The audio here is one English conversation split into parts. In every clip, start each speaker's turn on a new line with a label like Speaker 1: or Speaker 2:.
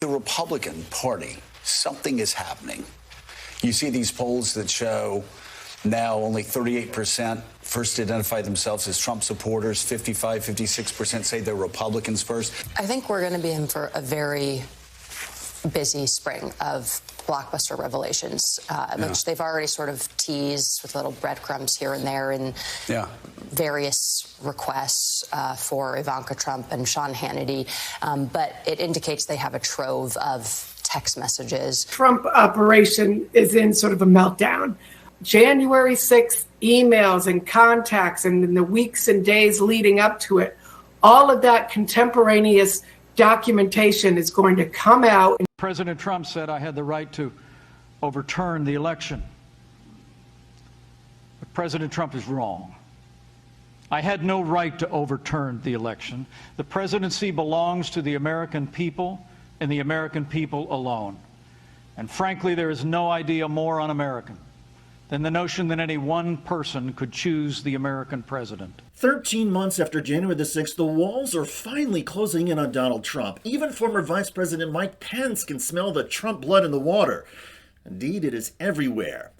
Speaker 1: The Republican Party, something is happening. You see these polls that show now only 38% first identify themselves as Trump supporters, 55, 56% say they're Republicans first.
Speaker 2: I think we're going to be in for a very busy spring of blockbuster revelations, which they've already sort of teased with little breadcrumbs here and there in various requests for Ivanka Trump and Sean Hannity. But it indicates they have a trove of text messages.
Speaker 3: Trump operation is in sort of a meltdown. January 6th emails and contacts and in the weeks and days leading up to it, all of that contemporaneous documentation is going to come out.
Speaker 4: President Trump said I had the right to overturn the election. But President Trump is wrong. I had no right to overturn the election. The presidency belongs to the American people and the American people alone. And frankly, there is no idea more un-American than the notion that any one person could choose the American president.
Speaker 5: 13 months after January the 6th, the walls are finally closing in on Donald Trump. Even former Vice President Mike Pence can smell the Trump blood in the water. Indeed, it is everywhere.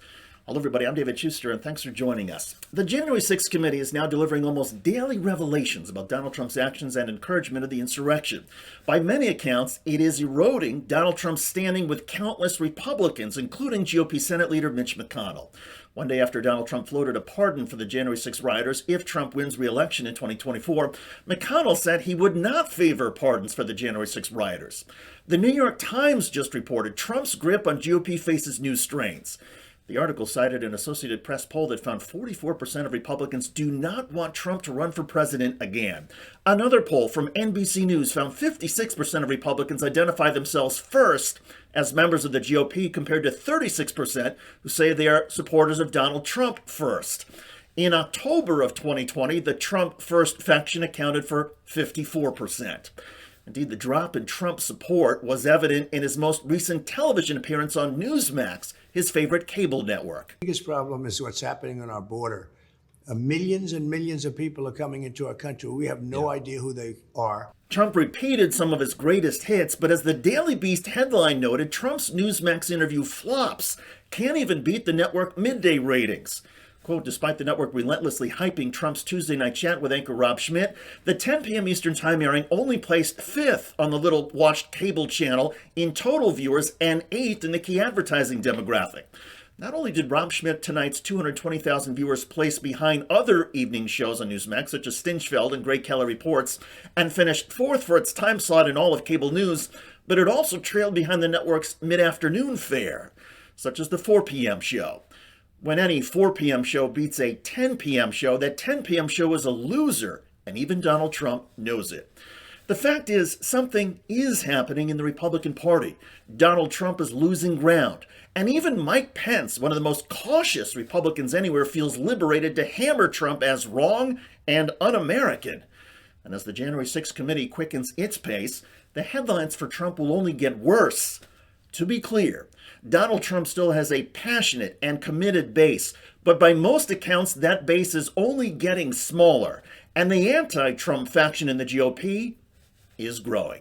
Speaker 5: Hello, everybody. I'm David Shuster, and thanks for joining us. The January 6th committee is now delivering almost daily revelations about Donald Trump's actions and encouragement of the insurrection. By many accounts, it is eroding Donald Trump's standing with countless Republicans, including GOP Senate Leader Mitch McConnell. One day after Donald Trump floated a pardon for the January 6 rioters if Trump wins re-election in 2024, McConnell said he would not favor pardons for the January 6 rioters. The New York Times just reported Trump's grip on GOP faces new strains. The article cited an Associated Press poll that found 44% of Republicans do not want Trump to run for president again. Another poll from NBC News found 56% of Republicans identify themselves first as members of the GOP compared to 36% who say they are supporters of Donald Trump first. In October of 2020, the Trump first faction accounted for 54%. Indeed, the drop in Trump support was evident in his most recent television appearance on Newsmax, his favorite cable network.
Speaker 6: The biggest problem is what's happening on our border. Millions and millions of people are coming into our country. We have no idea who they are.
Speaker 5: Trump repeated some of his greatest hits, but as the Daily Beast headline noted, Trump's Newsmax interview flops. Can't even beat the network midday ratings. Quote, despite the network relentlessly hyping Trump's Tuesday night chat with anchor Rob Schmitt, the 10 p.m. Eastern Time airing only placed 5th on the little watched cable channel in total viewers and 8th in the key advertising demographic. Not only did Rob Schmitt tonight's 220,000 viewers place behind other evening shows on Newsmax, such as Stinchfeld and Greg Kelly Reports, and finished 4th for its time slot in all of cable news, but it also trailed behind the network's mid-afternoon fare, such as the 4 p.m. show. When any 4 p.m. show beats a 10 p.m. show, that 10 p.m. show is a loser, and even Donald Trump knows it. The fact is, something is happening in the Republican Party. Donald Trump is losing ground, and even Mike Pence, one of the most cautious Republicans anywhere, feels liberated to hammer Trump as wrong and un-American. And as the January 6th committee quickens its pace, the headlines for Trump will only get worse. To be clear, Donald Trump still has a passionate and committed base, but by most accounts, that base is only getting smaller, and the anti-Trump faction in the GOP is growing.